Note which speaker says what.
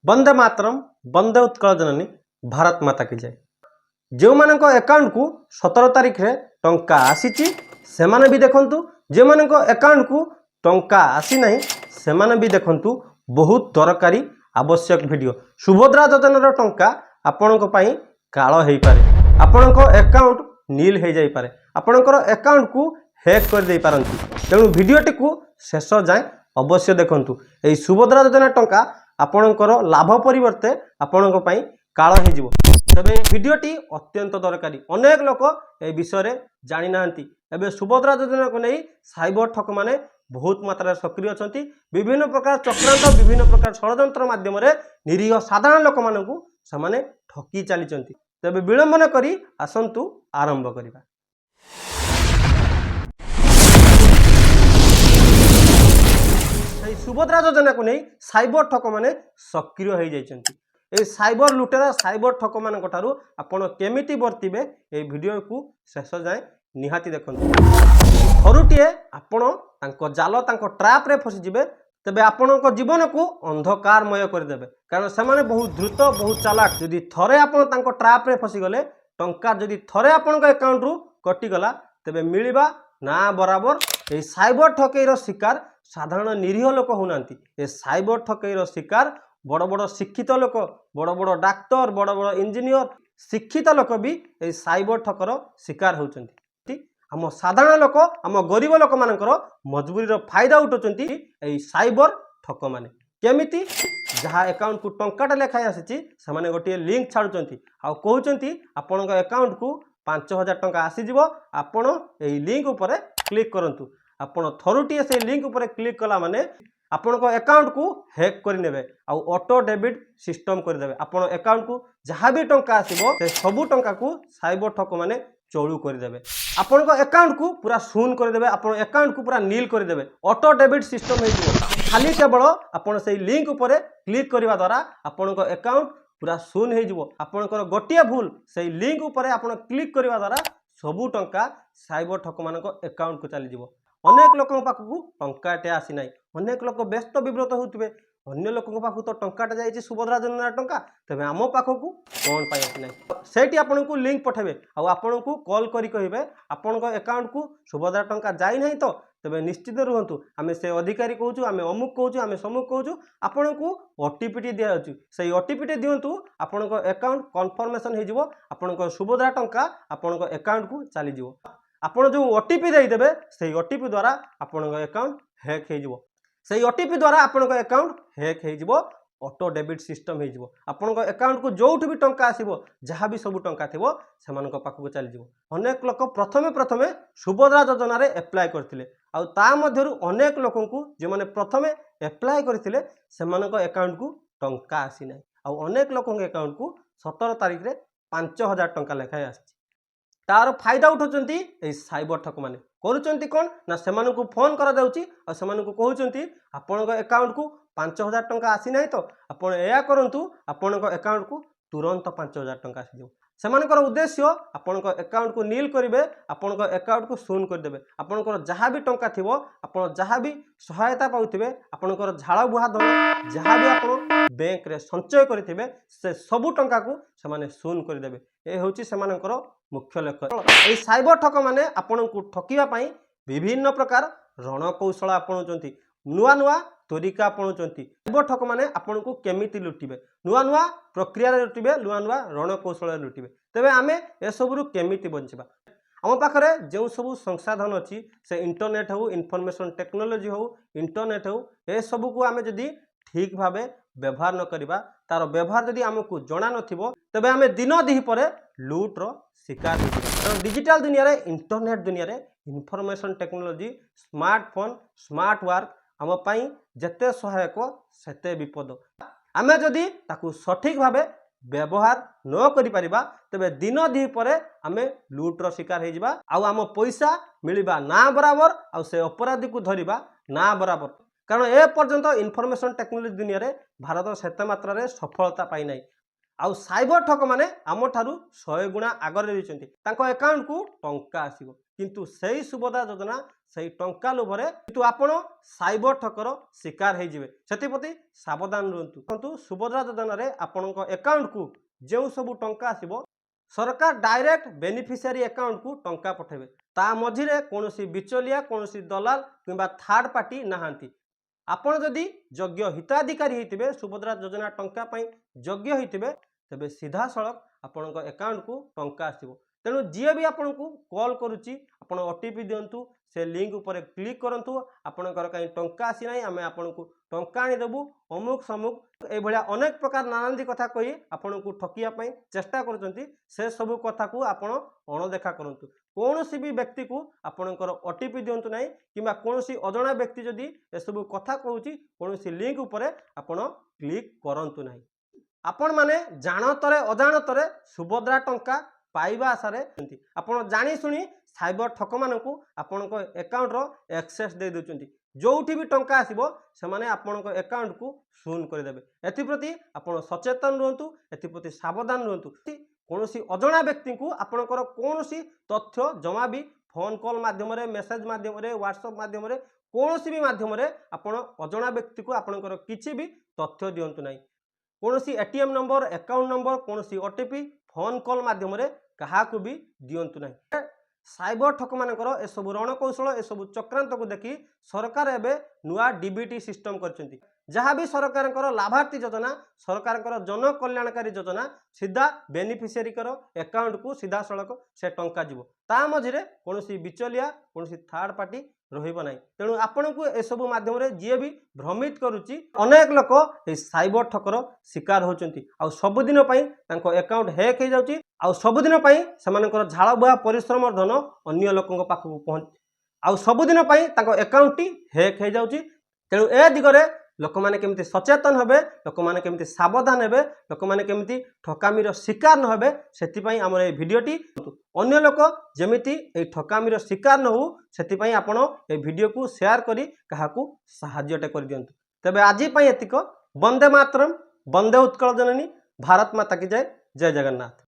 Speaker 1: वंदे मातरम वंदे उत्कल जननी भारत माता की जय। जो मानक अकाउंट को 17 तारीख रे टंका आसीची सेमाने भी देखंतु, जे मानक अकाउंट को टंका आसी नहीं सेमाने भी देखंतु। बहुत दरकारी आवश्यक वीडियो। सुभद्रा योजनार टंका आपणक पई काळ हेई पारे, आपणक अकाउंट नील हे जाई पारे, आपणकर अकाउंट को हैक कर दे पारंती। तेणु वीडियोटी को शेष जाए अवश्य देखंतु। एई सुभद्रा योजना टंका आपणकर लाभ परिवर्ते आपणक पई काळ हे जिवो। तबे वीडियोटी अत्यंत दरकारी। अनेक लोक ए विषय रे जानि नांती। एबे सुभद्रा योजना को नहीं साइबर ठक माने बहुत मात्रा सक्रिय अछंती। विभिन्न प्रकार चक्रांत, विभिन्न प्रकार षडयंत्र माध्यम रे निरीह साधारण लोक मानकु समाने ठकी चली चंती। तबे विलंब न करी आसंतु आरंभ करिबा। सुभद्रा योजना को नहीं साइबर ठक माने सक्रिय हो जाइछंती। ए साइबर लुटेरा साइबर ठक मान ठारू आपण केमिति बर्तिबे ए वीडियो को शेष जाए निहाती देखंतु। थरुटिए आपण तांको जाल तांको ट्रैप रे फसी जिबे तबे आपणक जीवन को अंधकारमय कर देबे। कारण से माने बहुत द्रुत बहुत चालाक। जदि थरे आपण तांको ट्रैप रे फसी गले टंका जदि थरे आपणक अकाउंट रु कटि गला तबे मिलिबा ना बराबर। ए साइबर ठकेईर शिकार साधारण निरीह लोक होनांती। ए साइबर ठकेईर शिकार बड़ बड़ शिक्षित लोक, बड़ बड़ डाक्तर, बड़ बड़ इंजीनियर, शिक्षित लोक भी ए साइबर ठकर शिकार होचंती। आम साधारण लोक, आम गरीब लोक मानकर मजबूरी रो फायदा उठौचंती ए साइबर ठक माने। केमिति जहाँ अकाउंट को टंकाटा लेखाई आसीची सेमाने गोटे लिंक छाड़ुचंती आ कहउचंती आपनक अकाउंट को 5000 टंका आसी जिवो, आपण ए लिंक ऊपर क्लिक करंतु। आपण थरुटिए से लिंक ऊपर क्लिक कला माने आपनक अकाउंट को हैक कर नेबे आ ऑटो डेबिट सिस्टम कर देबे। आपण अकाउंट को जहाँ भी टंका आसीबो से सबु टंका को साइबर ठक माने चोळू कर देबे। आपनक अकाउंट को पूरा शून कर देबे, आपण अकाउंट को पूरा नील कर देबे। ऑटो डेबिट सिस्टम हे जिवो। खाली केवल आपण से लिंक ऊपर क्लिक करबा द्वारा आपनक अकाउंट पूरा शून हे जिवो। आपनकर गोटिए भूल से लिंक ऊपर आपण क्लिक करबा द्वारा सबु टंका साइबर ठक मानक अकाउंट को चली जिवो। अनेक लोकों पाखकु टंकाटे आसी नाही। अनेक लोक व्यस्त विव्रत होउथिबे, अन्य लोकों पाखकु तो टंकाटा जाईछि सुभद्रा योजना टंका, तबे आम पाखकु कोन पाई आसी नाही। सेठी आपनकु लिंक पठेबे आ आपनकु कॉल करी कहिबे आपनक अकाउंट को सुभद्रा टंका जाई नाही तो तबे निश्चित रुहंतु, आमे से अधिकारी कहूछु, आमे अमुक कहूछु, आमे समुक कहूछु, आपनकु ओटीपी दिया जाउछि। सेही ओटीपी दियंतु, आपनक अकाउंट कन्फर्मेशन हे जिवो, आपनक सुभद्रा टंका आपनक अकाउंट को चली जिवो। आपण जो ओटीपी देदेवे से ओटीपी द्वारा आपण अकाउंट हैक हो। से ओटीपी द्वारा आपण अकाउंट हैक हो। ऑटो डेबिट सिस्टम हो। आपण अकाउंट को जो भी टंका आसीबो, जहाँ भी सब टंका थिबो सेमानक पाखकु चली जिवो। अनेक लोक प्रथमे प्रथमे सुभद्रा योजना रे अप्लाई करथिले आ ता मध्यरु अनेक लोकंकु जे माने प्रथमे अप्लाई करथिले सेमानक अकाउंट को टंका आसी नै आ अनेक लोकंक अकाउंट को 17 तारीख रे 5000 टंका लेखाय आसी। तार फायदा उठाउचंती ए साइबर ठक माने करूचंती कोन ना सेमानकु फोन करा जाउची आ सेमानकु कहउचंती आपनक अकाउंट को 5000 टंका आसी नाही तो आपण एया करंतु, आपनक अकाउंट को तुरंत 5000 टंका आसी जाउ। सेमानकर उद्देश्य आपनक अकाउंट को नील करिवे, आपनक अकाउंट को शून कर देबे। आपनकर जहाँ भी टंका थिबो, आपण जहाँ भी सहायता पाउथिबे, आपनकर झाळ बुहा धन जहाँ भी आपण बैंक रे संचय करथिबे से सबु टंका को सेमाने शून कर देबे। ए होची सेमानकर मुख्य लक्ष्य। ए साइबर ठक माने आपनकु ठकिबा पई विभिन्न प्रकार रणकौशल आपणुचंती, नुआ नुआ तरीका आपणुचंती। साइबर ठक माने आपनकु केमिति लुटिबे, नुआ नुआ प्रक्रिया रे लुटिबे, नुआ नुआ रणकौशल रे लुटिबे। तबे आमे ए सबरु केमिति बंचिबा। आम पाखरे जो सब संसाधन अच्छी से इंटरनेट हो, इनफॉरमेशन टेक्नोलॉजी हो, इंटरनेट हो, ए सब को आमे जदि ठीक भावे व्यवहार न करिबा, तार व्यवहार जदि आमको जना नथिबो तबे आमे दिन दिही परे लूट रो शिकार हो। कारण डिजिटल दुनिया रे, इंटरनेट दुनिया रे information technology, smartphone, smart work आम पई जते सहायक सेते विपद। आमे जदि ताकू सठिक भावे व्यवहार न करि परिबा तबे दिन दिही परे आमे लूट रो शिकार हो जिबा आ आम पैसा मिलिबा ना बराबर आ से अपराधी को धरिबा ना बराबर। कारण ए पर्यंत इनफॉरमेशन टेक्नोलॉजी दुनिया रे भारत सेते मात्रा रे सफलता पाई नाही। आउ साइबर ठक माने आम ठारू 100 गुणा आगर रहिचंती। तांको अकाउंट को टंका आसीबो, किंतु सही सुभद्रा योजना सही टंका लोभरे किंतु आपण साइबर ठकर शिकार हो जिवे सेतिप्रति सावधान रुहतु। किंतु सुभद्रा योजना रे आपणक अकाउंट को जो सब टंका आसीबो सरकार डायरेक्ट बेनिफिशियरी अकाउंट को टंका पठेबे ता मझिरे कोनोसी बिचलिया कोनोसी दलाल किंबा थर्ड पार्टी नहांती। आपण जदि योग्य हिताधिकारी होइतिबे सुभद्रा योजना टंका पई योग्य होइतिबे तेबे सीधा सड़क आपणक अकाउंट को टंका आसीबो। तेणु जी भी आपन को कॉल करुच्ची आपण ओटीपी दिंतु से लिंक उपर क्लिक करंतु आपणकर कहीं टंका आसी ना आम आपन को टंका आनीदेबू अमुक समुक ये अनेक प्रकार नानादी कथा कही आपन को ठकिया चेष्टा करछंती से सब कथा को आपण अणदेखा करंतु। कौन भी व्यक्ति को आपणकर ओटीपी दिंतु ना कि कौन अजणा व्यक्ति जदि एसबू कथा कहूँ कौन लिंक उपर आपण क्लिक करंतु ना। आपण माने जानतरे अजाणतरे सुभद्रा टंका पाइबा आशारे आपण जानी शुणी साइबर ठक मानू आपण अकाउंट रो एक्सेस दे देउचंती जोठी भी टंका आसीबो से माने आपण अकाउंट को शून करदेवे। एथिप्रति आपण सचेतन रुहतु एथिप्रति सावधान रुहतु। कौनसी अजणा व्यक्ति को आपणकर कौनसी तथ्य जमा भी फोन कॉल माध्यम मेसेज माध्यम व्हाट्सएप माध्यम कौनसी भी माध्यम आपण अजणा व्यक्ति को आपणकर किछि भी तथ्य दियंतु नाही। कौनसी एटीएम नंबर अकाउंट नंबर कौनसी ओटीपी फोन कॉल माध्यम क्या भी दिंतु ना। साइबर ठक मानकर एसबू रणकौशल एसबू चक्रांत को देखी सरकार एवं नुआ डीबीटी सिस्टम करछंती जहाँ भी सरकार लाभार्थी योजना सरकार जन कल्याणकारी योजना सीधा बेनिफिशियरी अकाउंट को सीधा सड़क से टंका जीव ता मझे कौन बिचलिया कौन थर्ड पार्टी रहिबो नाही। तेणु आपण को एसबू माध्यम जी भी भ्रमित करुच्ची अनेक लोक साइबर ठकर शिकार होचंती आ सबुदिन अकाउंट हैक हो जाउची आ सबुदिन सेमानकर झाड़ बुआ परिश्रम धन अन्य लोकों पाखक पहुँच आ सबुदिन अकाउंट टी हैक हो जाउची। तेणु ए दिगरे लोक मैंने केमती सचेतन हेबे लोक मैंने केमती सावधान हेबे लोक मैंने केमती ठकामीर शिकार न हेबे सेतिपई हमर ए भिडियोटी अन्य लोक जेमिति ए ठकामीर शिकार न हो सेतिपई आपण ए भिडियो को शेयर करी काहाकू सहाय्यटे कर दियंतु। तबे आजि पई एतिक। वंदे मातरम, वंदे उत्कल जननी, भारत माता की जय, जय जगन्नाथ।